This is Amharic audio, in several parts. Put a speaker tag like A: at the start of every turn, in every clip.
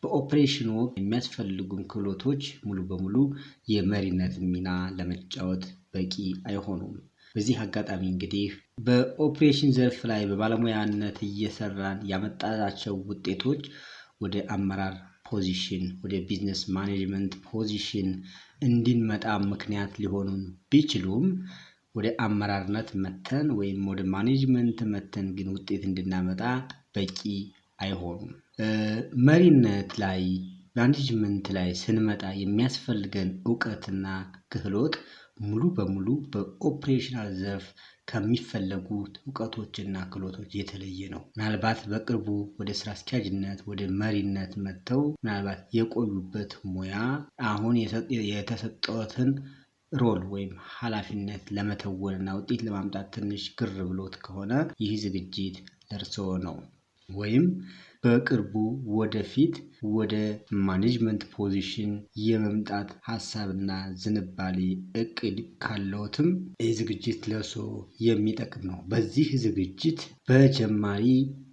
A: በኦፕሬሽኑ የሚያስፈልጉን ክህሎቶች ሙሉ በሙሉ የመሪነት ሚና ለመጫወት በቂ አይሆኑም። በዚህ አጋጣሚ እንግዲህ በኦፕሬሽን ዘርፍ ላይ በባለሙያነት እየሰራን ያመጣናቸው ውጤቶች ወደ አመራር ፖዚሽን ወደ ቢዝነስ ማኔጅመንት ፖዚሽን እንድንመጣ ምክንያት ሊሆኑን ቢችሉም ወደ አመራርነት መተን ወይም ወደ ማኔጅመንት መተን ግን ውጤት እንድናመጣ በቂ አይሆኑም። መሪነት ላይ ማኔጅመንት ላይ ስንመጣ የሚያስፈልገን እውቀትና ክህሎት ሙሉ በሙሉ በኦፕሬሽናል ዘርፍ ከሚፈለጉት እውቀቶችና ክህሎቶች የተለየ ነው። ምናልባት በቅርቡ ወደ ስራ አስኪያጅነት ወደ መሪነት መጥተው ምናልባት የቆዩበት ሙያ አሁን የተሰጠዎትን ሮል ወይም ኃላፊነት ለመተወንና ውጤት ለማምጣት ትንሽ ግር ብሎት ከሆነ ይህ ዝግጅት ለእርስዎ ነው። ወይም በቅርቡ ወደፊት ወደ ማኔጅመንት ፖዚሽን የመምጣት ሀሳብና ዝንባሌ እቅድ ካለዎትም ይህ ዝግጅት ለእርስዎ የሚጠቅም ነው። በዚህ ዝግጅት በጀማሪ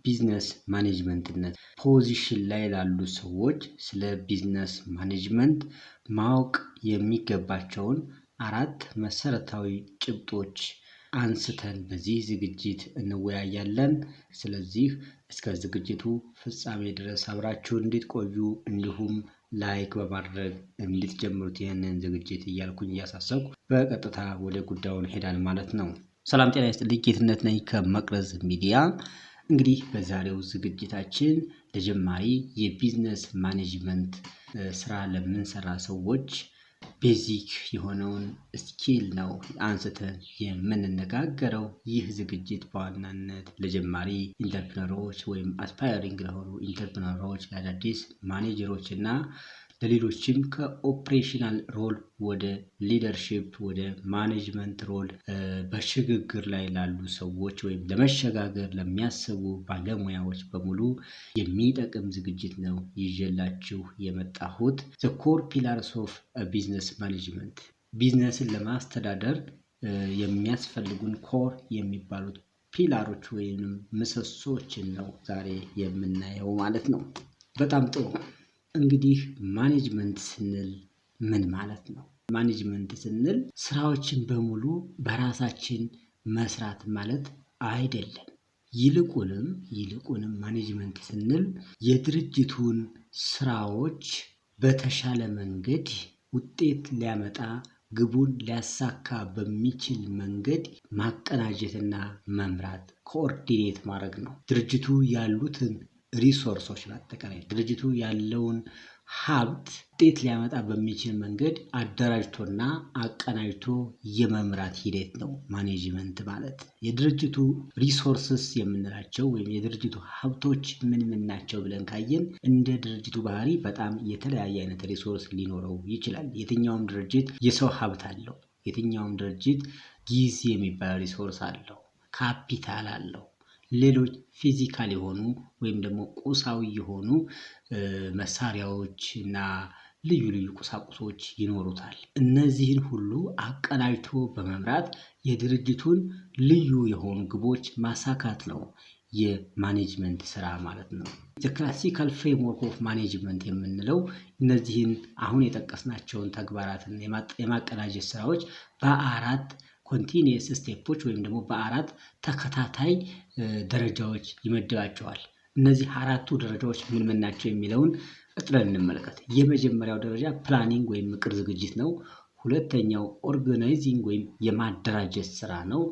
A: ቢዝነስ ማኔጅመንትነት ፖዚሽን ላይ ላሉ ሰዎች ስለ ቢዝነስ ማኔጅመንት ማወቅ የሚገባቸውን 4 መሰረታዊ ጭብጦች አንስተን በዚህ ዝግጅት እንወያያለን። ስለዚህ እስከ ዝግጅቱ ፍጻሜ ድረስ አብራችሁ እንድትቆዩ እንዲሁም ላይክ በማድረግ እንድትጀምሩት ይህንን ዝግጅት እያልኩኝ እያሳሰብኩ በቀጥታ ወደ ጉዳዩ እንሄዳለን ማለት ነው። ሰላም ጤና ይስጥልኝ፣ ጌትነት ነኝ ከመቅረዝ ሚዲያ። እንግዲህ በዛሬው ዝግጅታችን ለጀማሪ የቢዝነስ ማኔጅመንት ስራ ለምንሰራ ሰዎች ቤዚክ የሆነውን ስኪል ነው አንስተን የምንነጋገረው። ይህ ዝግጅት በዋናነት ለጀማሪ ኢንተርፕረነሮች ወይም አስፓይሪንግ ለሆኑ ኢንተርፕረነሮች፣ ለአዳዲስ ማኔጀሮች እና ለሌሎችም ከኦፕሬሽናል ሮል ወደ ሊደርሺፕ ወደ ማኔጅመንት ሮል በሽግግር ላይ ላሉ ሰዎች ወይም ለመሸጋገር ለሚያስቡ ባለሙያዎች በሙሉ የሚጠቅም ዝግጅት ነው ይዤላችሁ የመጣሁት። The core pillars of business management ቢዝነስን ለማስተዳደር የሚያስፈልጉን ኮር የሚባሉት ፒላሮች ወይም ምሰሶችን ነው ዛሬ የምናየው ማለት ነው። በጣም ጥሩ። እንግዲህ ማኔጅመንት ስንል ምን ማለት ነው? ማኔጅመንት ስንል ስራዎችን በሙሉ በራሳችን መስራት ማለት አይደለም። ይልቁንም ማኔጅመንት ስንል የድርጅቱን ስራዎች በተሻለ መንገድ ውጤት ሊያመጣ ግቡን ሊያሳካ በሚችል መንገድ ማቀናጀትና መምራት ኮኦርዲኔት ማድረግ ነው። ድርጅቱ ያሉትን ሪሶርሶች በአጠቃላይ ድርጅቱ ያለውን ሀብት ውጤት ሊያመጣ በሚችል መንገድ አደራጅቶና አቀናጅቶ የመምራት ሂደት ነው ማኔጅመንት ማለት። የድርጅቱ ሪሶርስስ የምንላቸው ወይም የድርጅቱ ሀብቶች ምን ናቸው ብለን ካየን እንደ ድርጅቱ ባህሪ በጣም የተለያየ አይነት ሪሶርስ ሊኖረው ይችላል። የትኛውም ድርጅት የሰው ሀብት አለው። የትኛውም ድርጅት ጊዜ የሚባል ሪሶርስ አለው፣ ካፒታል አለው። ሌሎች ፊዚካል የሆኑ ወይም ደግሞ ቁሳዊ የሆኑ መሳሪያዎች እና ልዩ ልዩ ቁሳቁሶች ይኖሩታል። እነዚህን ሁሉ አቀናጅቶ በመምራት የድርጅቱን ልዩ የሆኑ ግቦች ማሳካት ነው የማኔጅመንት ስራ ማለት ነው። ክላሲካል ፍሬምወርክ ኦፍ ማኔጅመንት የምንለው እነዚህን አሁን የጠቀስናቸውን ተግባራትን የማቀናጀት ስራዎች በ4 ኮንቲኒየስ ስቴፖች ወይም ደግሞ በ4 ተከታታይ ደረጃዎች ይመድባቸዋል። እነዚህ 4ቱ ደረጃዎች ምን ናቸው የሚለውን አጥረን እንመልከት። የመጀመሪያው ደረጃ ፕላኒንግ ወይም እቅድ ዝግጅት ነው። ሁለተኛው ኦርጋናይዚንግ ወይም የማደራጀት ስራ ነው።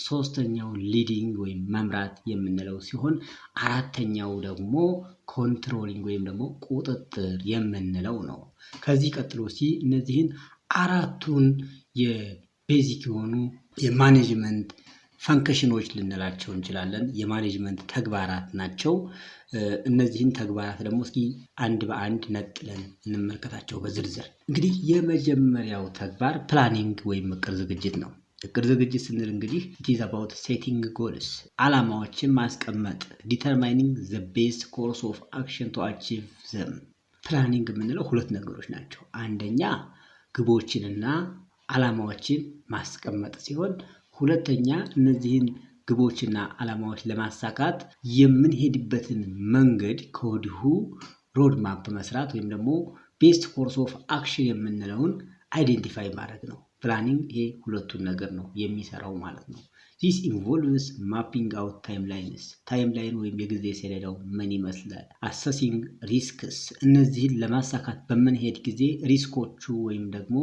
A: ሶስተኛው ሊዲንግ ወይም መምራት የምንለው ሲሆን አራተኛው ደግሞ ኮንትሮሊንግ ወይም ደግሞ ቁጥጥር የምንለው ነው። ከዚህ ቀጥሎ እነዚህን 4ቱን ቤዚክ የሆኑ የማኔጅመንት ፈንክሽኖች ልንላቸው እንችላለን። የማኔጅመንት ተግባራት ናቸው። እነዚህን ተግባራት ደግሞ እስኪ አንድ በአንድ ነጥለን እንመልከታቸው በዝርዝር። እንግዲህ የመጀመሪያው ተግባር ፕላኒንግ ወይም እቅድ ዝግጅት ነው። እቅድ ዝግጅት ስንል እንግዲህ it is about setting goals ዓላማዎችን ማስቀመጥ determining the best course of action to achieve them። ፕላኒንግ የምንለው 2 ነገሮች ናቸው። አንደኛ ግቦችንና ዓላማዎችን ማስቀመጥ ሲሆን ሁለተኛ እነዚህን ግቦችና ዓላማዎች ለማሳካት የምንሄድበትን መንገድ ከወዲሁ ሮድ ማፕ መስራት ወይም ደግሞ ቤስት ኮርስ ኦፍ አክሽን የምንለውን አይዴንቲፋይ ማድረግ ነው። ፕላኒንግ ይሄ ሁለቱን ነገር ነው የሚሰራው ማለት ነው። ዚስ ኢንቮልቭስ ማፒንግ አውት ታይምላይንስ፣ ታይምላይን ወይም የጊዜ ሰሌዳው ምን ይመስላል፣ አሰሲንግ ሪስክስ፣ እነዚህን ለማሳካት በምንሄድ ጊዜ ሪስኮቹ ወይም ደግሞ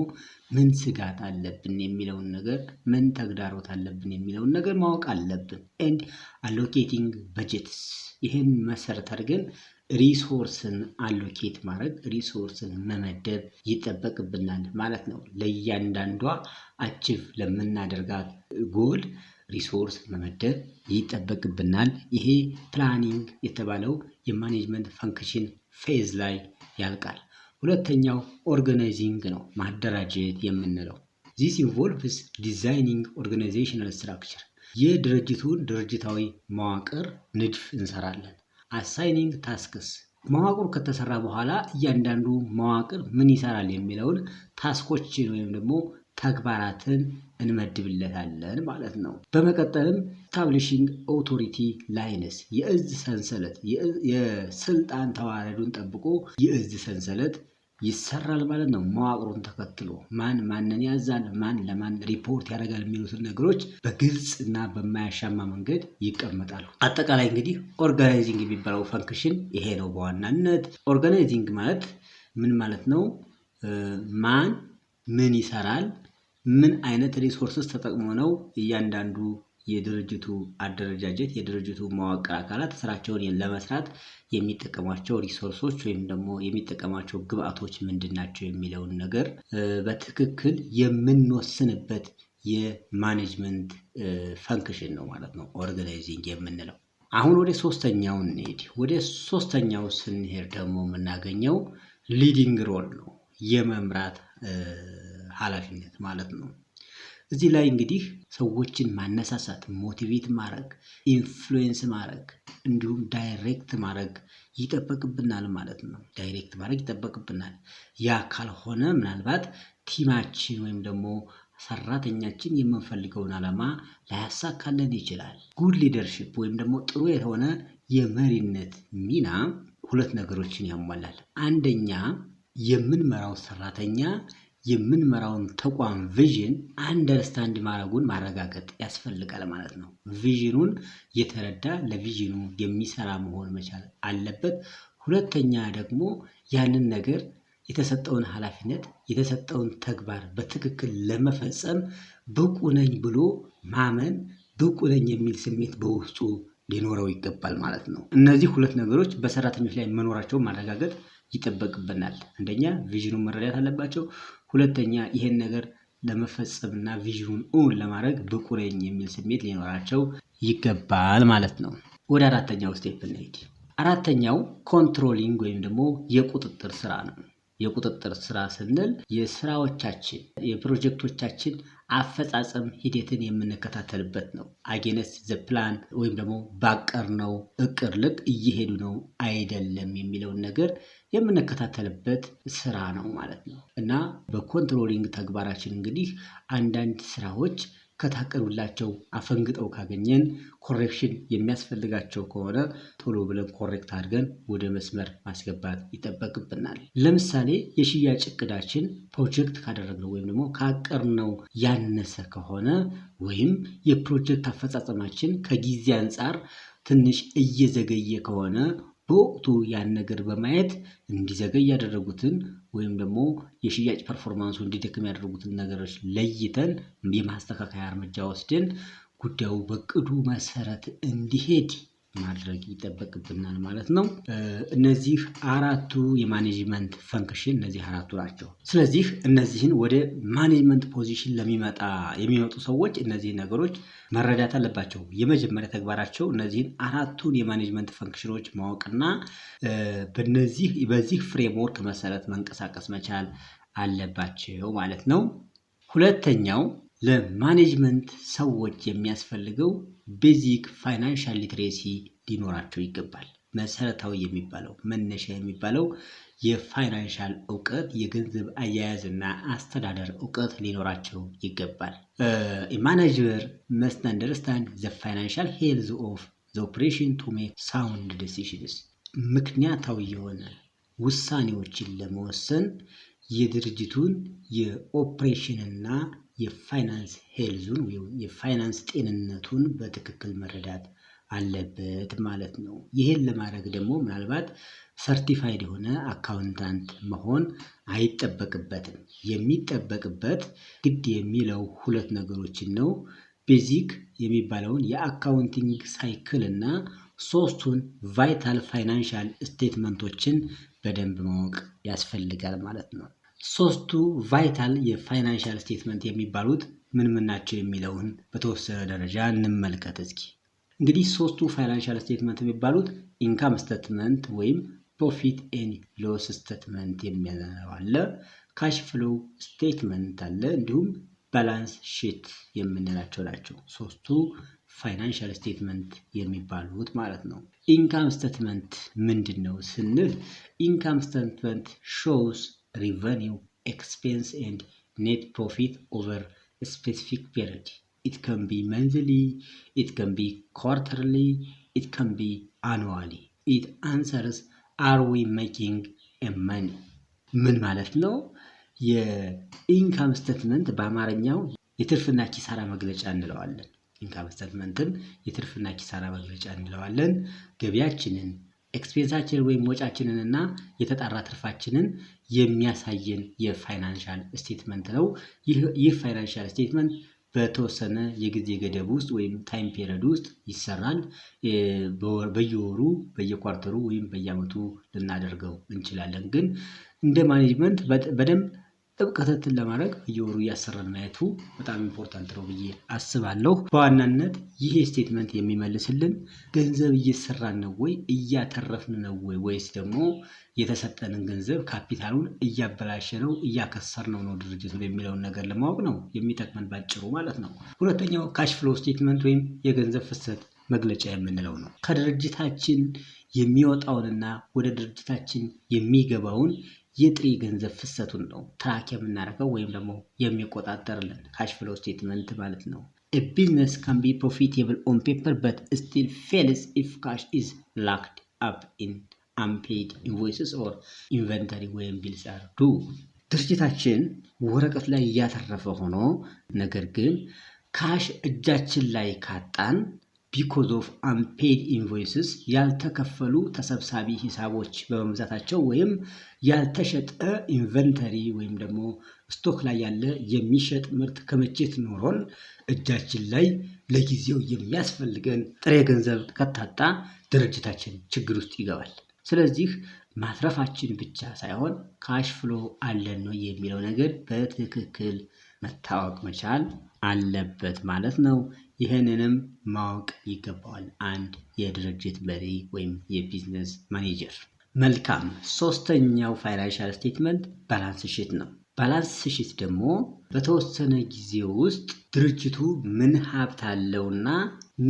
A: ምን ስጋት አለብን የሚለውን ነገር፣ ምን ተግዳሮት አለብን የሚለውን ነገር ማወቅ አለብን። ኤንድ አሎኬቲንግ በጀትስ፣ ይህን መሰረት አድርገን ሪሶርስን አሎኬት ማድረግ ሪሶርስን መመደብ ይጠበቅብናል ማለት ነው። ለእያንዳንዷ አቺቭ ለምናደርጋት ጎል ሪሶርስ መመደብ ይጠበቅብናል። ይሄ ፕላኒንግ የተባለው የማኔጅመንት ፈንክሽን ፌዝ ላይ ያልቃል። ሁለተኛው ኦርጋናይዚንግ ነው፣ ማደራጀት የምንለው። ዚስ ኢንቮልቭስ ዲዛይኒንግ ኦርጋናይዜሽናል ስትራክቸር፣ የድርጅቱን ድርጅታዊ መዋቅር ንድፍ እንሰራለን። አሳይኒንግ ታስክስ፣ መዋቅሩ ከተሰራ በኋላ እያንዳንዱ መዋቅር ምን ይሰራል የሚለውን ታስኮችን ወይም ደግሞ ተግባራትን እንመድብለታለን ማለት ነው። በመቀጠልም ስታብሊሽንግ ኦቶሪቲ ላይንስ፣ የእዝ ሰንሰለት፣ የስልጣን ተዋረዱን ጠብቆ የእዝ ሰንሰለት ይሰራል ማለት ነው። መዋቅሩን ተከትሎ ማን ማንን ያዛል፣ ማን ለማን ሪፖርት ያደርጋል የሚሉትን ነገሮች በግልጽ እና በማያሻማ መንገድ ይቀመጣሉ። አጠቃላይ እንግዲህ ኦርጋናይዚንግ የሚባለው ፈንክሽን ይሄ ነው በዋናነት። ኦርጋናይዚንግ ማለት ምን ማለት ነው? ማን ምን ይሰራል፣ ምን አይነት ሪሶርስስ ተጠቅሞ ነው እያንዳንዱ የድርጅቱ አደረጃጀት የድርጅቱ መዋቅር አካላት ስራቸውን ለመስራት የሚጠቀሟቸው ሪሶርሶች ወይም ደግሞ የሚጠቀሟቸው ግብአቶች ምንድናቸው የሚለውን ነገር በትክክል የምንወስንበት የማኔጅመንት ፈንክሽን ነው ማለት ነው ኦርጋናይዚንግ የምንለው። አሁን ወደ ሶስተኛው እንሄድ። ወደ ሶስተኛው ስንሄድ ደግሞ የምናገኘው ሊዲንግ ሮል ነው፣ የመምራት ኃላፊነት ማለት ነው። እዚህ ላይ እንግዲህ ሰዎችን ማነሳሳት፣ ሞቲቬት ማድረግ፣ ኢንፍሉዌንስ ማድረግ እንዲሁም ዳይሬክት ማድረግ ይጠበቅብናል ማለት ነው። ዳይሬክት ማድረግ ይጠበቅብናል። ያ ካልሆነ ምናልባት ቲማችን ወይም ደግሞ ሰራተኛችን የምንፈልገውን ዓላማ ላያሳካልን ይችላል። ጉድ ሊደርሺፕ ወይም ደግሞ ጥሩ የሆነ የመሪነት ሚና ሁለት ነገሮችን ያሟላል። አንደኛ የምንመራው ሰራተኛ የምንመራውን ተቋም ቪዥን አንደርስታንድ ማድረጉን ማረጋገጥ ያስፈልጋል ማለት ነው። ቪዥኑን የተረዳ ለቪዥኑ የሚሰራ መሆን መቻል አለበት። ሁለተኛ ደግሞ ያንን ነገር የተሰጠውን ኃላፊነት የተሰጠውን ተግባር በትክክል ለመፈጸም ብቁ ነኝ ብሎ ማመን፣ ብቁ ነኝ የሚል ስሜት በውስጡ ሊኖረው ይገባል ማለት ነው። እነዚህ ሁለት ነገሮች በሰራተኞች ላይ መኖራቸውን ማረጋገጥ ይጠበቅብናል። አንደኛ ቪዥኑን መረዳት አለባቸው። ሁለተኛ ይሄን ነገር ለመፈጸምና ቪዥኑን እውን ለማድረግ ብቁ ነኝ የሚል ስሜት ሊኖራቸው ይገባል ማለት ነው። ወደ አራተኛው ስቴፕ እንሂድ። አራተኛው ኮንትሮሊንግ ወይም ደግሞ የቁጥጥር ስራ ነው። የቁጥጥር ስራ ስንል የስራዎቻችን የፕሮጀክቶቻችን አፈጻጸም ሂደትን የምንከታተልበት ነው። አጌንስት ዘ ፕላን ወይም ደግሞ ባቀርነው እቅድ ልክ እየሄዱ ነው አይደለም የሚለውን ነገር የምንከታተልበት ስራ ነው ማለት ነው። እና በኮንትሮሊንግ ተግባራችን እንግዲህ አንዳንድ ስራዎች ከታቀዱላቸው አፈንግጠው ካገኘን ኮሬክሽን የሚያስፈልጋቸው ከሆነ ቶሎ ብለን ኮሬክት አድርገን ወደ መስመር ማስገባት ይጠበቅብናል። ለምሳሌ የሽያጭ እቅዳችን ፕሮጀክት ካደረግነው ወይም ደግሞ ካቀርነው ያነሰ ከሆነ ወይም የፕሮጀክት አፈጻጸማችን ከጊዜ አንጻር ትንሽ እየዘገየ ከሆነ በወቅቱ ያን ነገር በማየት እንዲዘገይ ያደረጉትን ወይም ደግሞ የሽያጭ ፐርፎርማንሱ እንዲደክም ያደረጉትን ነገሮች ለይተን የማስተካከያ እርምጃ ወስደን ጉዳዩ በቅዱ መሰረት እንዲሄድ ማድረግ ይጠበቅብናል ማለት ነው። እነዚህ አራቱ የማኔጅመንት ፈንክሽን እነዚህ አራቱ ናቸው። ስለዚህ እነዚህን ወደ ማኔጅመንት ፖዚሽን የሚመጡ ሰዎች እነዚህ ነገሮች መረዳት አለባቸው። የመጀመሪያ ተግባራቸው እነዚህን አራቱን የማኔጅመንት ፈንክሽኖች ማወቅና በዚህ ፍሬምወርክ መሰረት መንቀሳቀስ መቻል አለባቸው ማለት ነው። ሁለተኛው ለማኔጅመንት ሰዎች የሚያስፈልገው ቤዚክ ፋይናንሻል ሊትሬሲ ሊኖራቸው ይገባል። መሰረታዊ የሚባለው መነሻ የሚባለው የፋይናንሻል እውቀት የገንዘብ አያያዝና አስተዳደር እውቀት ሊኖራቸው ይገባል። ማኔጀር መስት አንደርስታንድ ዘ ፋይናንሻል ሄልዝ ኦፍ ዘ ኦፕሬሽን ቱ ሜክ ሳውንድ ዲሲዥንስ። ምክንያታዊ የሆነ ውሳኔዎችን ለመወሰን የድርጅቱን የኦፕሬሽንና የፋይናንስ ሄልዙን ወይም የፋይናንስ ጤንነቱን በትክክል መረዳት አለበት ማለት ነው። ይህን ለማድረግ ደግሞ ምናልባት ሰርቲፋይድ የሆነ አካውንታንት መሆን አይጠበቅበትም። የሚጠበቅበት ግድ የሚለው 2 ነገሮችን ነው። ቤዚክ የሚባለውን የአካውንቲንግ ሳይክል እና 3ቱን ቫይታል ፋይናንሻል ስቴትመንቶችን በደንብ ማወቅ ያስፈልጋል ማለት ነው። 3ቱ ቫይታል የፋይናንሻል ስቴትመንት የሚባሉት ምን ናቸው የሚለውን በተወሰነ ደረጃ እንመልከት እስኪ። እንግዲህ 3ቱ ፋይናንሻል ስቴትመንት የሚባሉት ኢንካም ስቴትመንት ወይም ፕሮፊት ኤንድ ሎስ ስቴትመንት የሚለው አለ፣ ካሽ ፍሎ ስቴትመንት አለ፣ እንዲሁም ባላንስ ሺት የምንላቸው ናቸው 3ቱ ፋይናንሻል ስቴትመንት የሚባሉት ማለት ነው። ኢንካም ስቴትመንት ምንድን ነው ስንል ኢንካም ስቴትመንት ሾውስ revenue, expense and net profit over a specific period. It can be monthly, it can be quarterly, it can be annually. It answers, are we making a money? ምን ማለት ነው? የኢንካም ስቴትመንት በአማርኛው የትርፍና ኪሳራ መግለጫ እንለዋለን። ኢንካም ስቴትመንትን የትርፍና ኪሳራ መግለጫ እንለዋለን። ገቢያችንን ኤክስፔንሳችን ወይም ወጫችንን እና የተጣራ ትርፋችንን የሚያሳየን የፋይናንሻል ስቴትመንት ነው። ይህ ፋይናንሻል ስቴትመንት በተወሰነ የጊዜ ገደብ ውስጥ ወይም ታይም ፔሪድ ውስጥ ይሰራል። በየወሩ በየኳርተሩ ወይም በየአመቱ ልናደርገው እንችላለን። ግን እንደ ማኔጅመንት በደንብ ጥብቅ ክትትል ለማድረግ በየወሩ እያሰራን ማየቱ በጣም ኢምፖርታንት ነው ብዬ አስባለሁ። በዋናነት ይህ ስቴትመንት የሚመልስልን ገንዘብ እየሰራን ነው ወይ፣ እያተረፍን ነው ወይ፣ ወይስ ደግሞ የተሰጠንን ገንዘብ ካፒታሉን እያበላሸ ነው እያከሰር ነው ድርጅቱ የሚለውን ነገር ለማወቅ ነው የሚጠቅመን ባጭሩ ማለት ነው። ሁለተኛው ካሽ ፍሎ ስቴትመንት ወይም የገንዘብ ፍሰት መግለጫ የምንለው ነው። ከድርጅታችን የሚወጣውንና ወደ ድርጅታችን የሚገባውን የጥሬ ገንዘብ ፍሰቱን ነው ትራክ የምናደርገው ወይም ደግሞ የሚቆጣጠርልን ካሽ ፍሎ ስቴትመንት ማለት ነው። A business can be profitable on paper but still fails if cash is locked up in unpaid invoices or inventory when bills are due. ድርጅታችን ወረቀት ላይ እያተረፈ ሆኖ ነገር ግን ካሽ እጃችን ላይ ካጣን because of unpaid invoices ያልተከፈሉ ተሰብሳቢ ሂሳቦች በመብዛታቸው ወይም ያልተሸጠ ኢንቨንተሪ ወይም ደግሞ ስቶክ ላይ ያለ የሚሸጥ ምርት ክምችት ኖሮን እጃችን ላይ ለጊዜው የሚያስፈልገን ጥሬ ገንዘብ ከታጣ ድርጅታችን ችግር ውስጥ ይገባል። ስለዚህ ማትረፋችን ብቻ ሳይሆን ካሽ ፍሎ አለን ነው የሚለው ነገር በትክክል መታወቅ መቻል አለበት ማለት ነው። ይህንንም ማወቅ ይገባዋል አንድ የድርጅት መሪ ወይም የቢዝነስ ማኔጀር። መልካም። 3ኛው ፋይናንሻል ስቴትመንት ባላንስ ሺት ነው። ባላንስ ሺት ደግሞ በተወሰነ ጊዜ ውስጥ ድርጅቱ ምን ሀብት አለውና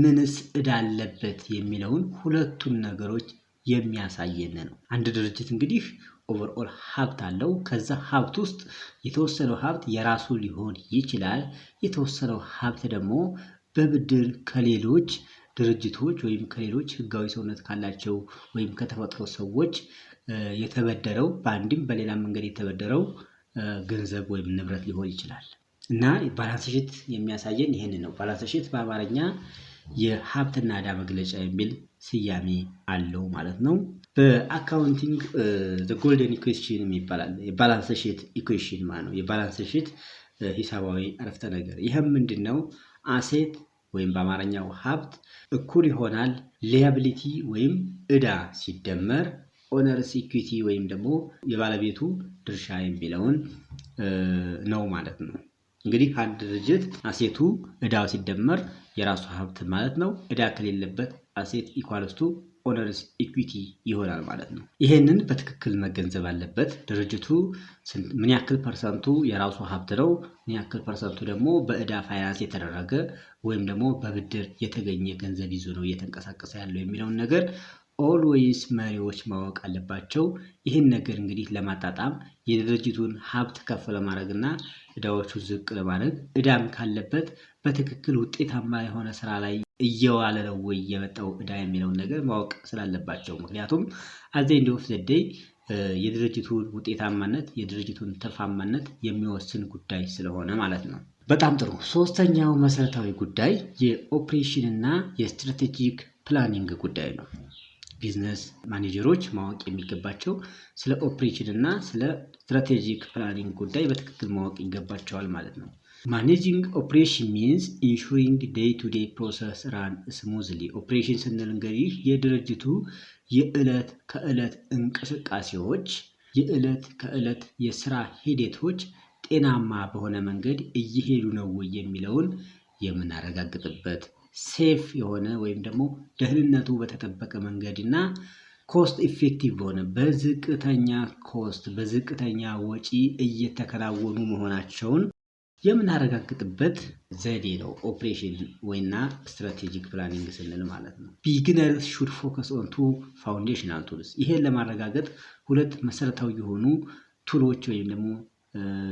A: ምንስ ዕዳ አለበት የሚለውን 2ቱን ነገሮች የሚያሳየን ነው። አንድ ድርጅት እንግዲህ ኦቨርኦል ሀብት አለው። ከዛ ሀብት ውስጥ የተወሰነው ሀብት የራሱ ሊሆን ይችላል። የተወሰነው ሀብት ደግሞ በብድር ከሌሎች ድርጅቶች ወይም ከሌሎች ህጋዊ ሰውነት ካላቸው ወይም ከተፈጥሮ ሰዎች የተበደረው በአንድም በሌላ መንገድ የተበደረው ገንዘብ ወይም ንብረት ሊሆን ይችላል እና ባላንስ ሺት የሚያሳየን ይሄንን ነው። ባላንስ ሺት በአማርኛ የሀብትና ዕዳ መግለጫ የሚል ስያሜ አለው ማለት ነው። በአካውንቲንግ ጎልደን ኢኩዌሽን ይባላል። የባላንስ ሺት ኢኩዌሽን ማለት ነው። የባላንስ ሺት ሂሳባዊ አረፍተ ነገር ይሄም ምንድነው? አሴት ወይም በአማርኛው ሀብት እኩል ይሆናል ሊያቢሊቲ ወይም ዕዳ ሲደመር ኦነርስ ኢኩዊቲ ወይም ደግሞ የባለቤቱ ድርሻ የሚለውን ነው ማለት ነው። እንግዲህ አንድ ድርጅት አሴቱ ዕዳው ሲደመር የራሱ ሀብት ማለት ነው። ዕዳ ከሌለበት አሴት ኢኳልስ ቱ ኦነርስ ኢኩዊቲ ይሆናል ማለት ነው። ይሄንን በትክክል መገንዘብ አለበት። ድርጅቱ ምን ያክል ፐርሰንቱ የራሱ ሀብት ነው፣ ምን ያክል ፐርሰንቱ ደግሞ በዕዳ ፋይናንስ የተደረገ ወይም ደግሞ በብድር የተገኘ ገንዘብ ይዞ ነው እየተንቀሳቀሰ ያለው የሚለውን ነገር ኦልዌይስ መሪዎች ማወቅ አለባቸው። ይህን ነገር እንግዲህ ለማጣጣም የድርጅቱን ሀብት ከፍ ለማድረግና ዕዳዎቹ ዝቅ ለማድረግ ዕዳም ካለበት በትክክል ውጤታማ የሆነ ስራ ላይ እየዋለ ነው ወይ የመጣው ዕዳ የሚለውን ነገር ማወቅ ስላለባቸው። ምክንያቱም አት ዘ ኤንድ ኦፍ ዘ ዴይ የድርጅቱን ውጤታማነት የድርጅቱን ትርፋማነት የሚወስን ጉዳይ ስለሆነ ማለት ነው። በጣም ጥሩ። ሶስተኛው መሰረታዊ ጉዳይ የኦፕሬሽን እና የስትራቴጂክ ፕላኒንግ ጉዳይ ነው። ቢዝነስ ማኔጀሮች ማወቅ የሚገባቸው ስለ ኦፕሬሽን እና ስለ ስትራቴጂክ ፕላኒንግ ጉዳይ በትክክል ማወቅ ይገባቸዋል ማለት ነው። ማኔጂንግ ኦፕሬሽን ሚንስ ኢንሹሪንግ ዴይ ቱ ዴይ ፕሮሰስ ራን ስሙዝሊ። ኦፕሬሽን ስንል እንግዲህ የድርጅቱ የዕለት ከዕለት እንቅስቃሴዎች የዕለት ከዕለት የስራ ሂደቶች ጤናማ በሆነ መንገድ እየሄዱ ነው ወይ የሚለውን የምናረጋግጥበት ሴፍ የሆነ ወይም ደግሞ ደህንነቱ በተጠበቀ መንገድ እና ኮስት ኢፌክቲቭ በሆነ በዝቅተኛ ኮስት በዝቅተኛ ወጪ እየተከናወኑ መሆናቸውን የምናረጋግጥበት ዘዴ ነው ኦፕሬሽን ወይና ስትራቴጂክ ፕላኒንግ ስንል ማለት ነው። ቢግነርስ ሹድ ፎከስ ኦን ቱ ፋውንዴሽናል ቱልስ። ይሄን ለማረጋገጥ ሁለት መሰረታዊ የሆኑ ቱሎች ወይም ደግሞ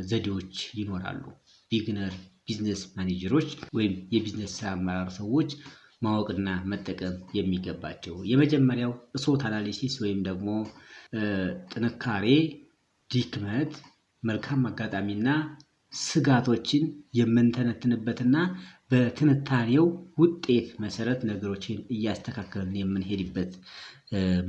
A: ዘዴዎች ይኖራሉ። ቢግነር ቢዝነስ ማኔጀሮች ወይም የቢዝነስ ስራ አመራር ሰዎች ማወቅና መጠቀም የሚገባቸው የመጀመሪያው SWOT አናሊሲስ ወይም ደግሞ ጥንካሬ፣ ድክመት፣ መልካም አጋጣሚና ስጋቶችን የምንተነትንበትና በትንታኔው ውጤት መሰረት ነገሮችን እያስተካከልን የምንሄድበት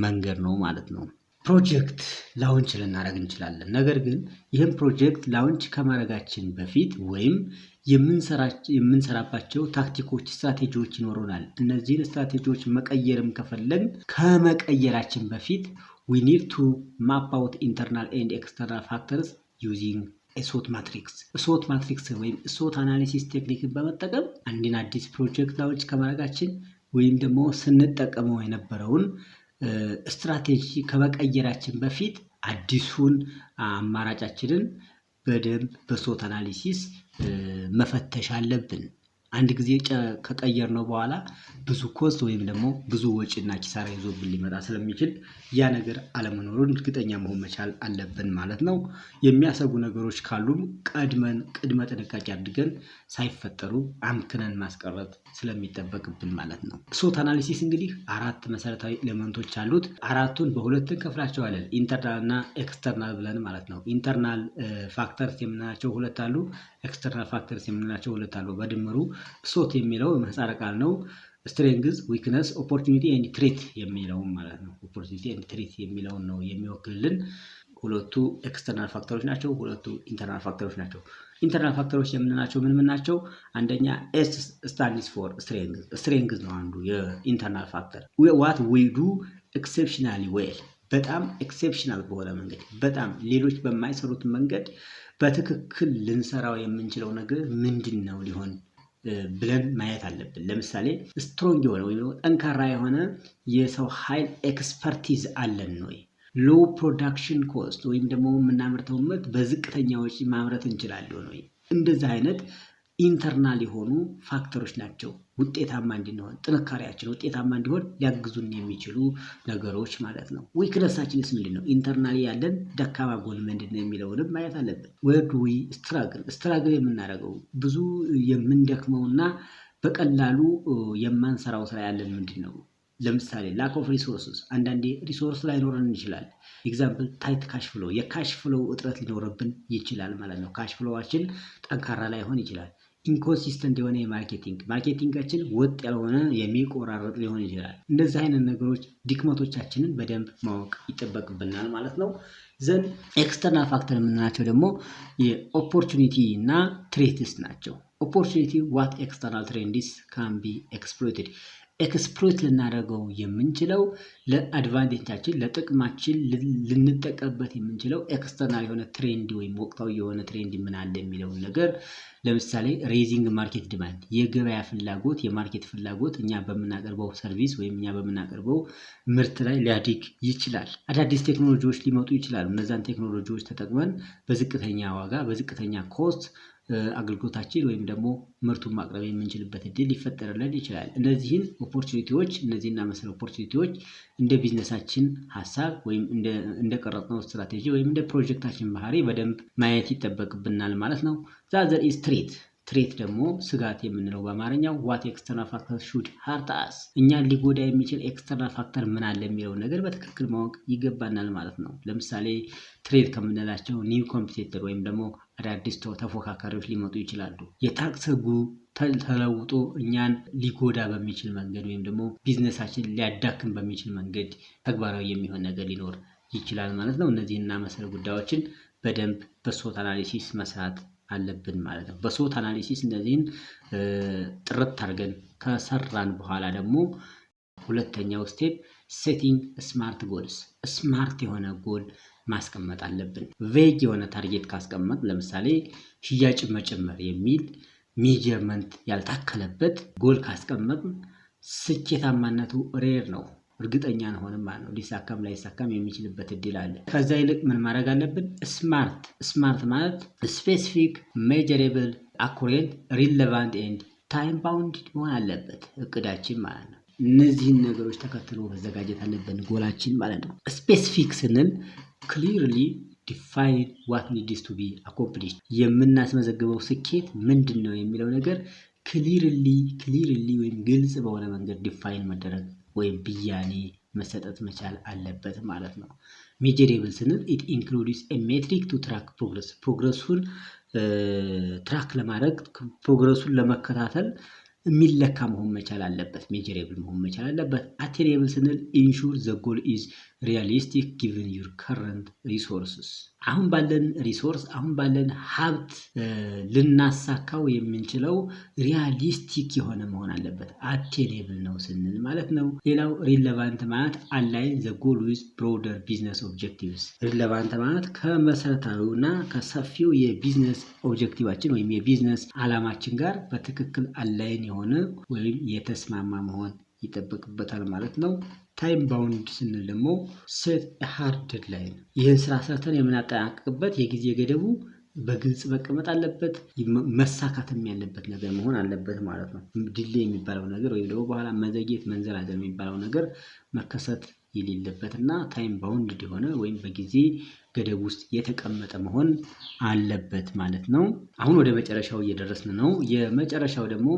A: መንገድ ነው ማለት ነው። ፕሮጀክት ላውንች ልናደርግ እንችላለን። ነገር ግን ይህን ፕሮጀክት ላውንች ከማድረጋችን በፊት ወይም የምንሰራባቸው ታክቲኮች፣ ስትራቴጂዎች ይኖሩናል። እነዚህን ስትራቴጂዎች መቀየርም ከፈለግን ከመቀየራችን በፊት we need to map out internal and external factors using SWOT ማትሪክስ። SWOT ማትሪክስ ወይም SWOT አናሊሲስ ቴክኒክን በመጠቀም አንድን አዲስ ፕሮጀክት ላውንች ከማድረጋችን ወይም ደግሞ ስንጠቀመው የነበረውን ስትራቴጂ ከመቀየራችን በፊት አዲሱን አማራጫችንን በደንብ በSWOT አናሊሲስ መፈተሽ አለብን። አንድ ጊዜ ከቀየርነው በኋላ ብዙ ኮስት ወይም ደግሞ ብዙ ወጪና ኪሳራ ይዞብን ሊመጣ ስለሚችል ያ ነገር አለመኖሩን እርግጠኛ መሆን መቻል አለብን ማለት ነው። የሚያሰጉ ነገሮች ካሉም ቅድመ ጥንቃቄ አድርገን ሳይፈጠሩ አምክነን ማስቀረት ስለሚጠበቅብን ማለት ነው። SWOT አናሊሲስ እንግዲህ አራት መሰረታዊ ኤሌመንቶች አሉት። አራቱን በሁለት እንከፍላቸዋለን፣ ኢንተርናል እና ኤክስተርናል ብለን ማለት ነው። ኢንተርናል ፋክተርስ የምንላቸው ሁለት አሉ፣ ኤክስተርናል ፋክተርስ የምንላቸው ሁለት አሉ። በድምሩ SWOT የሚለው ምህጻረ ቃል ነው። ስትሬንግዝ፣ ዊክነስ፣ ኦፖርቹኒቲ ኤንድ ትሬት የሚለው ማለት ነው። ኦፖርቹኒቲ ኤንድ ትሬት የሚለውን ነው የሚወክልልን። ሁለቱ ኤክስተርናል ፋክተሮች ናቸው፣ ሁለቱ ኢንተርናል ፋክተሮች ናቸው። ኢንተርናል ፋክተሮች የምንላቸው ምን ናቸው? አንደኛ ኤስ ስታንድስ ፎር ስትሬንግዝ። ስትሬንግዝ ነው አንዱ የኢንተርናል ፋክተር። ዋት ዊ ዱ ኤክሴፕሽናሊ ዌል፣ በጣም ኤክሴፕሽናል በሆነ መንገድ፣ በጣም ሌሎች በማይሰሩት መንገድ በትክክል ልንሰራው የምንችለው ነገር ምንድን ነው ሊሆን ብለን ማየት አለብን። ለምሳሌ ስትሮንግ የሆነ ወይም ጠንካራ የሆነ የሰው ኃይል ኤክስፐርቲዝ አለን ወይ? ሎ ፕሮዳክሽን ኮስት ወይም ደግሞ የምናመርተው ምርት በዝቅተኛ ወጪ ማምረት እንችላለን ወይ? እንደዚህ አይነት ኢንተርናል የሆኑ ፋክተሮች ናቸው ውጤታማ እንድንሆን፣ ጥንካሬያችን ውጤታማ እንዲሆን ሊያግዙን የሚችሉ ነገሮች ማለት ነው። ዊክነሳችንስ ምንድን ነው? ኢንተርናሊ ያለን ደካማ ጎን ምንድን ነው የሚለውንም ማየት አለብን። ወርድ ዊ ስትራግል የምናደርገው ብዙ የምንደክመውና በቀላሉ የማንሰራው ስራ ያለን ምንድን ነው? ለምሳሌ ላክ ኦፍ ሪሶርስስ፣ አንዳንዴ ሪሶርስ ላይኖረን ይችላል። ኤግዛምፕል ታይት ካሽ ፍሎ፣ የካሽ ፍሎ እጥረት ሊኖርብን ይችላል ማለት ነው። ካሽ ፍሎዋችን ጠንካራ ላይሆን ይችላል። ኢንኮንሲስተንት የሆነ ማርኬቲንጋችን ወጥ ያልሆነ የሚቆራረጥ ሊሆን ይችላል። እንደዚህ አይነት ነገሮች ድክመቶቻችንን በደንብ ማወቅ ይጠበቅብናል ማለት ነው። ዘን ኤክስተርናል ፋክተር የምንላቸው ደግሞ የኦፖርቹኒቲ እና ትሬትስ ናቸው። ኦፖርቹኒቲ ዋት ኤክስተርናል ትሬንድስ ካን ቢ ኤክስፕሎይትድ፣ ኤክስፕሎይት ልናደርገው የምንችለው ለአድቫንቴጃችን ለጥቅማችን ልንጠቀምበት የምንችለው ኤክስተርናል የሆነ ትሬንድ ወይም ወቅታዊ የሆነ ትሬንድ ምን አለ የሚለውን ነገር፣ ለምሳሌ ሬዚንግ ማርኬት ዲማንድ፣ የገበያ ፍላጎት የማርኬት ፍላጎት እኛ በምናቀርበው ሰርቪስ ወይም እኛ በምናቀርበው ምርት ላይ ሊያድግ ይችላል። አዳዲስ ቴክኖሎጂዎች ሊመጡ ይችላሉ። እነዛን ቴክኖሎጂዎች ተጠቅመን በዝቅተኛ ዋጋ በዝቅተኛ ኮስት አገልግሎታችን ወይም ደግሞ ምርቱን ማቅረብ የምንችልበት እድል ሊፈጠርልን ይችላል። እነዚህን ኦፖርቹኒቲዎች እነዚህና መሰል ኦፖርቹኒቲዎች እንደ ቢዝነሳችን ሀሳብ ወይም እንደ ቀረጽነው ስትራቴጂ ወይም እንደ ፕሮጀክታችን ባህሪ በደንብ ማየት ይጠበቅብናል ማለት ነው። ዛዘር ኢዝ ትሬት ትሬት ደግሞ ስጋት የምንለው በአማርኛው ዋት ኤክስተርናል ፋክተር ሹድ ሃርት አስ እኛን ሊጎዳ የሚችል ኤክስተርናል ፋክተር ምን አለ የሚለው ነገር በትክክል ማወቅ ይገባናል ማለት ነው። ለምሳሌ ትሬት ከምንላቸው ኒው ኮምፒቲተር ወይም ደግሞ አዳዲስ ተፎካካሪዎች ሊመጡ ይችላሉ። የታክስ ህጉ ተለውጦ እኛን ሊጎዳ በሚችል መንገድ ወይም ደግሞ ቢዝነሳችን ሊያዳክም በሚችል መንገድ ተግባራዊ የሚሆን ነገር ሊኖር ይችላል ማለት ነው። እነዚህና መሰል ጉዳዮችን በደንብ በሶት አናሊሲስ መስራት አለብን ማለት ነው። በሶት አናሊሲስ እነዚህን ጥርት አድርገን ከሰራን በኋላ ደግሞ ሁለተኛው ስቴፕ ሴቲንግ ስማርት ጎልስ፣ ስማርት የሆነ ጎል ማስቀመጥ አለብን። ቬግ የሆነ ታርጌት ካስቀመጥ ለምሳሌ ሽያጭ መጨመር የሚል ሜጀርመንት ያልታከለበት ጎል ካስቀመጥ ስኬታማነቱ ሬር ነው፣ እርግጠኛ አንሆንም ማለት ነው። ሊሳካም ላይሳካም የሚችልበት እድል አለ። ከዛ ይልቅ ምን ማድረግ አለብን? ስማርት ማለት ስፔሲፊክ፣ ሜጀሬብል፣ አኩሬት፣ ሪሌቫንት ኤንድ ታይም ባውንድ መሆን አለበት እቅዳችን ማለት ነው። እነዚህን ነገሮች ተከትሎ መዘጋጀት አለብን ጎላችን ማለት ነው። ስፔሲፊክ ስንል ክሊርሊ ዲፋይን ዋት ኒድስ ቱ ቢ አኮምፕሊሽድ፣ የምናስመዘግበው ስኬት ምንድን ነው የሚለው ነገር ክሊርሊ ወይም ግልጽ በሆነ መንገድ ዲፋይን መደረግ ወይም ብያኔ መሰጠት መቻል አለበት ማለት ነው። ሜጀሬብል ስንል ኢት ኢንክሉድስ ኤ ሜትሪክ ቱ ትራክ ፕሮግረሱን ትራክ ለማድረግ ፕሮግረሱን ለመከታተል የሚለካ መሆን መቻል አለበት፣ ሜጀሬብል መሆን መቻል አለበት። አቴኔብል ስንል ኢንሹር ዘ ጎል ኢዝ ሪያሊስቲክ ጊቨን ዩር ከረንት ሪሶርስስ፣ አሁን ባለን ሪሶርስ አሁን ባለን ሀብት ልናሳካው የምንችለው ሪያሊስቲክ የሆነ መሆን አለበት፣ አቴኔብል ነው ስንል ማለት ነው። ሌላው ሪሌቫንት ማለት አላይን ዘ ጎል ዊዝ ብሮደር ቢዝነስ ኦብጀክቲቭስ፣ ሪሌቫንት ማለት ከመሰረታዊው እና ከሰፊው የቢዝነስ ኦብጀክቲቫችን ወይም የቢዝነስ አላማችን ጋር በትክክል አላይን የሆነ ወይም የተስማማ መሆን ይጠበቅበታል ማለት ነው። ታይም ባውንድ ስንል ደግሞ ሴት ሃርድ ዴድላይን፣ ይህን ስራ ሰርተን የምናጠናቅቅበት የጊዜ ገደቡ በግልጽ መቀመጥ አለበት፣ መሳካትም ያለበት ነገር መሆን አለበት ማለት ነው። ዲሌ የሚባለው ነገር ወይም ደግሞ በኋላ መዘግየት መንዘላዘል የሚባለው ነገር መከሰት የሌለበት እና ታይም ባውንድ የሆነ ወይም በጊዜ ገደብ ውስጥ የተቀመጠ መሆን አለበት ማለት ነው። አሁን ወደ መጨረሻው እየደረስን ነው። የመጨረሻው ደግሞ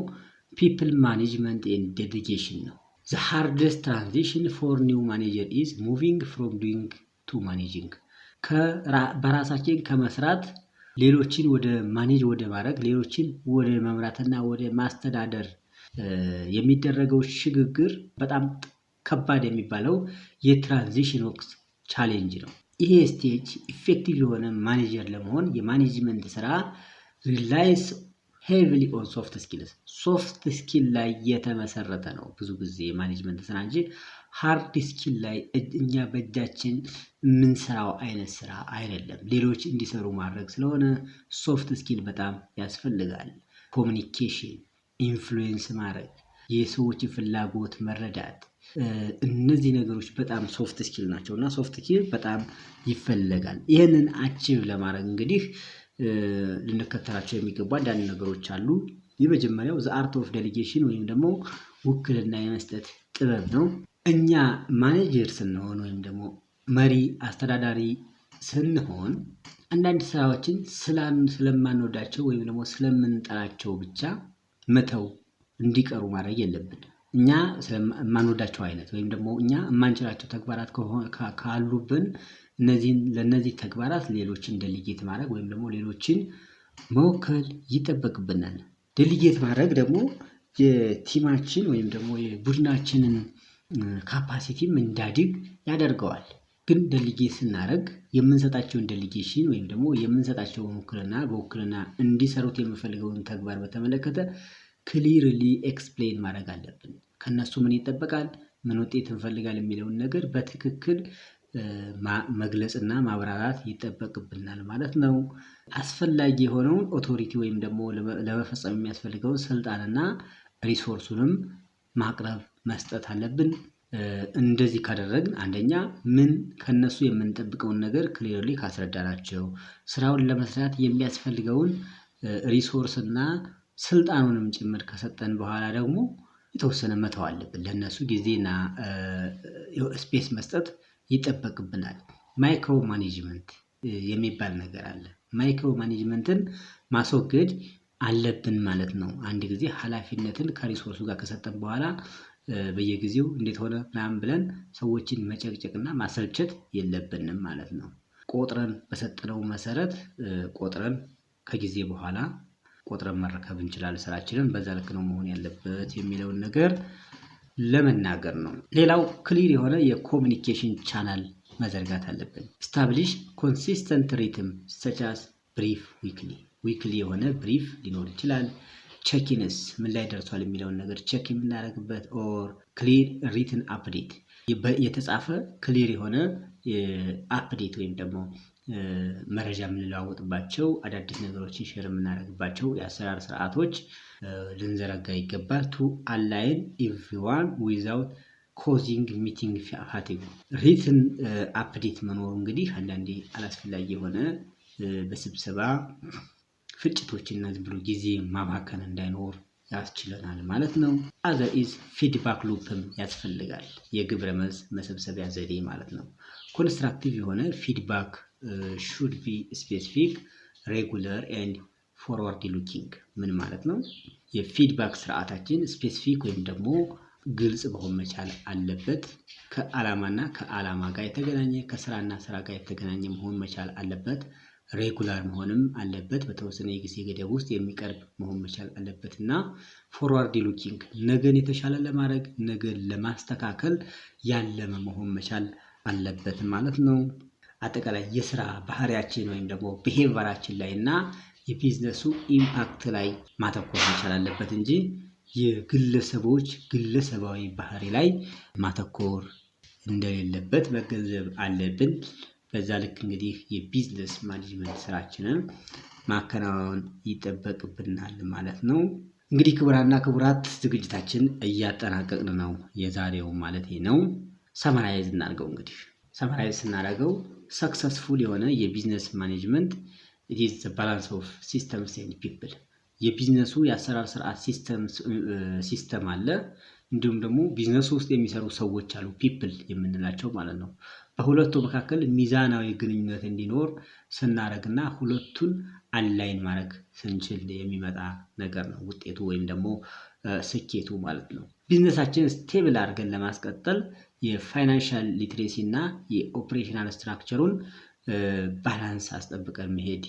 A: ፒፕል ማኔጅመንት ኤንድ ዴሊጌሽን ነው። The hardest transition for new manager is moving from doing to managing። በራሳችን ከመስራት ሌሎችን ወደ ማኔጅ ወደ ማድረግ ሌሎችን ወደ መምራትና ወደ ማስተዳደር የሚደረገው ሽግግር በጣም ከባድ የሚባለው የትራንዚሽን ወቅት ቻሌንጅ ነው። ይሄ ስቴጅ ኢፌክቲቭ የሆነ ማኔጀር ለመሆን የማኔጅመንት ስራ ሪላይንስ ሄቪሊ ኦን ሶፍት ስኪልስ፣ ሶፍት ስኪል ላይ የተመሰረተ ነው ብዙ ጊዜ የማኔጅመንት ስራ እንጂ ሃርድ ስኪል ላይ እኛ በእጃችን የምንሰራው አይነት ስራ አይደለም። ሌሎች እንዲሰሩ ማድረግ ስለሆነ ሶፍት ስኪል በጣም ያስፈልጋል። ኮሚኒኬሽን፣ ኢንፍሉዌንስ ማድረግ፣ የሰዎችን ፍላጎት መረዳት፣ እነዚህ ነገሮች በጣም ሶፍት ስኪል ናቸው እና ሶፍት ስኪል በጣም ይፈለጋል። ይህንን አቺቭ ለማድረግ እንግዲህ ልንከተላቸው የሚገቡ አንዳንድ ነገሮች አሉ። የመጀመሪያው ዘ አርት ኦፍ ዴሊጌሽን ወይም ደግሞ ውክልና የመስጠት ጥበብ ነው። እኛ ማኔጀር ስንሆን ወይም ደግሞ መሪ አስተዳዳሪ ስንሆን አንዳንድ ስራዎችን ስለማንወዳቸው ወይም ደግሞ ስለምንጠላቸው ብቻ መተው እንዲቀሩ ማድረግ የለብን። እኛ ስለማንወዳቸው አይነት ወይም ደግሞ እኛ የማንችላቸው ተግባራት ካሉብን ለነዚህ ተግባራት ሌሎችን ዴሊጌት ማድረግ ወይም ደግሞ ሌሎችን መወከል ይጠበቅብናል። ዴሊጌት ማድረግ ደግሞ የቲማችን ወይም ደግሞ የቡድናችንን ካፓሲቲም እንዳድግ ያደርገዋል። ግን ዴሊጌት ስናደርግ የምንሰጣቸውን ዴሊጌሽን ወይም ደግሞ የምንሰጣቸውን በውክልና እንዲሰሩት የምፈልገውን ተግባር በተመለከተ ክሊርሊ ኤክስፕሌን ማድረግ አለብን። ከነሱ ምን ይጠበቃል፣ ምን ውጤት እንፈልጋለን የሚለውን ነገር በትክክል መግለጽና ማብራራት ይጠበቅብናል ማለት ነው። አስፈላጊ የሆነውን ኦቶሪቲ ወይም ደግሞ ለመፈጸም የሚያስፈልገውን ስልጣንና ሪሶርሱንም ማቅረብ መስጠት አለብን። እንደዚህ ካደረግን አንደኛ ምን ከነሱ የምንጠብቀውን ነገር ክሊርሊ ካስረዳናቸው፣ ስራውን ለመስራት የሚያስፈልገውን ሪሶርስ እና ስልጣኑንም ጭምር ከሰጠን በኋላ ደግሞ የተወሰነ መተው አለብን። ለነሱ ጊዜና ስፔስ መስጠት ይጠበቅብናል። ማይክሮ ማኔጅመንት የሚባል ነገር አለ። ማይክሮ ማኔጅመንትን ማስወገድ አለብን ማለት ነው። አንድ ጊዜ ኃላፊነትን ከሪሶርሱ ጋር ከሰጠን በኋላ በየጊዜው እንዴት ሆነ ምናምን ብለን ሰዎችን መጨቅጨቅና ማሰልቸት የለብንም ማለት ነው። ቆጥረን በሰጠነው መሰረት ቆጥረን ከጊዜ በኋላ ቆጥረን መረከብ እንችላለን ስራችንን። በዛ ልክ ነው መሆን ያለበት የሚለውን ነገር ለመናገር ነው። ሌላው ክሊር የሆነ የኮሚኒኬሽን ቻናል መዘርጋት አለብን። ስታብሊሽ ኮንሲስተንት ሪትም ሰች አስ ብሪፍ ዊክሊ የሆነ ብሪፍ ሊኖር ይችላል። ቼኪንስ ምን ላይ ደርሷል የሚለውን ነገር ቼክ የምናደርግበት ኦር ክሊር ሪትን አፕዴት የተጻፈ ክሊር የሆነ አፕዴት ወይም ደግሞ መረጃ የምንለዋወጥባቸው አዳዲስ ነገሮችን ሼር የምናደርግባቸው የአሰራር ስርዓቶች ልንዘረጋ ይገባል። ቱ አላይን ኤቭሪዋን ዊዛውት ኮዚንግ ሚቲንግ ፋቲግ። ሪትን አፕዴት መኖሩ እንግዲህ አንዳንዴ አላስፈላጊ የሆነ በስብሰባ ፍጭቶችና ዝም ብሎ ጊዜ ማባከን እንዳይኖር ያስችለናል ማለት ነው። አዘር ኢዝ ፊድባክ ሉፕም ያስፈልጋል። የግብረ መልስ መሰብሰቢያ ዘዴ ማለት ነው። ኮንስትራክቲቭ የሆነ ፊድባክ ሹድ ቢ ስፔሲፊክ ሬጉለር ኤንድ ፎርዋርድ ሉኪንግ። ምን ማለት ነው? የፊድባክ ስርዓታችን ስፔሲፊክ ወይም ደግሞ ግልጽ መሆን መቻል አለበት። ከዓላማና ከዓላማ ጋር የተገናኘ ከስራና ስራ ጋር የተገናኘ መሆን መቻል አለበት። ሬጉላር መሆንም አለበት። በተወሰነ የጊዜ ገደብ ውስጥ የሚቀርብ መሆን መቻል አለበት እና ፎርዋርድ ሉኪንግ ነገን የተሻለ ለማድረግ ነገን ለማስተካከል ያለመ መሆን መቻል አለበት ማለት ነው። አጠቃላይ የስራ ባህሪያችን ወይም ደግሞ ቢሄቨራችን ላይ እና የቢዝነሱ ኢምፓክት ላይ ማተኮር መቻል አለበት እንጂ የግለሰቦች ግለሰባዊ ባህሪ ላይ ማተኮር እንደሌለበት መገንዘብ አለብን። በዛ ልክ እንግዲህ የቢዝነስ ማኔጅመንት ስራችንን ማከናወን ይጠበቅብናል ማለት ነው። እንግዲህ ክቡራንና ክቡራት ዝግጅታችን እያጠናቀቅን ነው የዛሬው ማለት ነው። ሰመራይዝ እናድርገው። እንግዲህ ሰመራይዝ ስናደርገው ሰክሰስፉል የሆነ የቢዝነስ ማኔጅመንት it is the balance of systems and people። የቢዝነሱ የአሰራር ስርዓት ሲስተም አለ፣ እንዲሁም ደግሞ ቢዝነሱ ውስጥ የሚሰሩ ሰዎች አሉ፣ ፒፕል የምንላቸው ማለት ነው። በሁለቱ መካከል ሚዛናዊ ግንኙነት እንዲኖር ስናደርግና ሁለቱን አንላይን ማድረግ ስንችል የሚመጣ ነገር ነው ውጤቱ ወይም ደግሞ ስኬቱ ማለት ነው። ቢዝነሳችን ስቴብል አድርገን ለማስቀጠል የፋይናንሻል ሊትሬሲ እና የኦፕሬሽናል ስትራክቸሩን ባላንስ አስጠብቀን መሄድ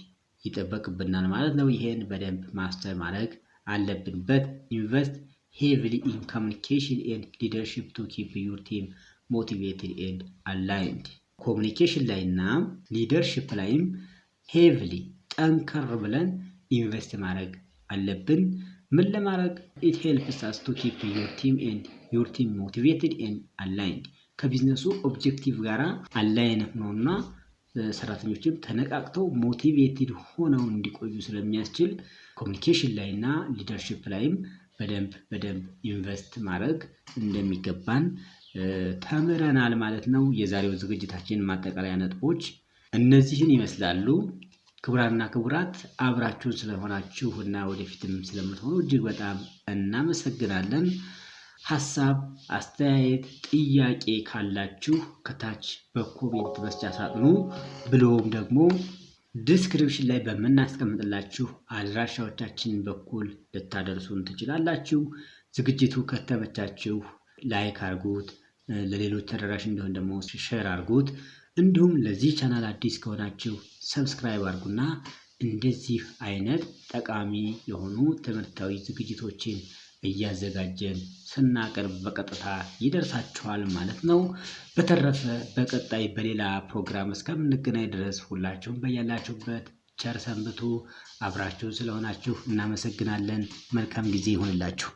A: ይጠበቅብናል ማለት ነው። ይሄን በደንብ ማስተር ማድረግ አለብን። በት ኢንቨስት ሄቪሊ ኢን ኮሚኒኬሽን ኤንድ ሊደርሺፕ ቱ ኪፕ ዩር ቲም ሞቲቬትድ ኤንድ አላይንድ። ኮሚኒኬሽን ላይ እና ሊደርሺፕ ላይም ሄቪሊ ጠንከር ብለን ኢንቨስት ማድረግ አለብን። ምን ለማድረግ? ኢት ሄልፕስ አስ ቱ ኪፕ ዩር ቲም ሞቲቬትድ ኤንድ አላይንድ። ከቢዝነሱ ኦብጀክቲቭ ጋራ አላይን ነውና ሰራተኞችም ተነቃቅተው ሞቲቬትድ ሆነው እንዲቆዩ ስለሚያስችል ኮሚኒኬሽን ላይ እና ሊደርሺፕ ላይም በደንብ ኢንቨስት ማድረግ እንደሚገባን ተምረናል ማለት ነው። የዛሬው ዝግጅታችን ማጠቃለያ ነጥቦች እነዚህን ይመስላሉ። ክቡራንና ክቡራት አብራችሁን ስለሆናችሁ እና ወደፊትም ስለምትሆኑ እጅግ በጣም እናመሰግናለን። ሀሳብ፣ አስተያየት፣ ጥያቄ ካላችሁ ከታች በኮሜንት መስጫ ሳጥኑ ብሎም ደግሞ ዲስክሪፕሽን ላይ በምናስቀምጥላችሁ አድራሻዎቻችን በኩል ልታደርሱን ትችላላችሁ። ዝግጅቱ ከተመቻችሁ ላይክ አድርጉት፣ ለሌሎች ተደራሽ እንዲሆን ደግሞ ሼር አድርጉት። እንዲሁም ለዚህ ቻናል አዲስ ከሆናችሁ ሰብስክራይብ አድርጉና እንደዚህ አይነት ጠቃሚ የሆኑ ትምህርታዊ ዝግጅቶችን እያዘጋጀን ስናቀርብ በቀጥታ ይደርሳችኋል ማለት ነው። በተረፈ በቀጣይ በሌላ ፕሮግራም እስከምንገናኝ ድረስ ሁላችሁም በያላችሁበት ቸር ሰንብቱ። አብራችሁ ስለሆናችሁ እናመሰግናለን። መልካም ጊዜ ይሁንላችሁ።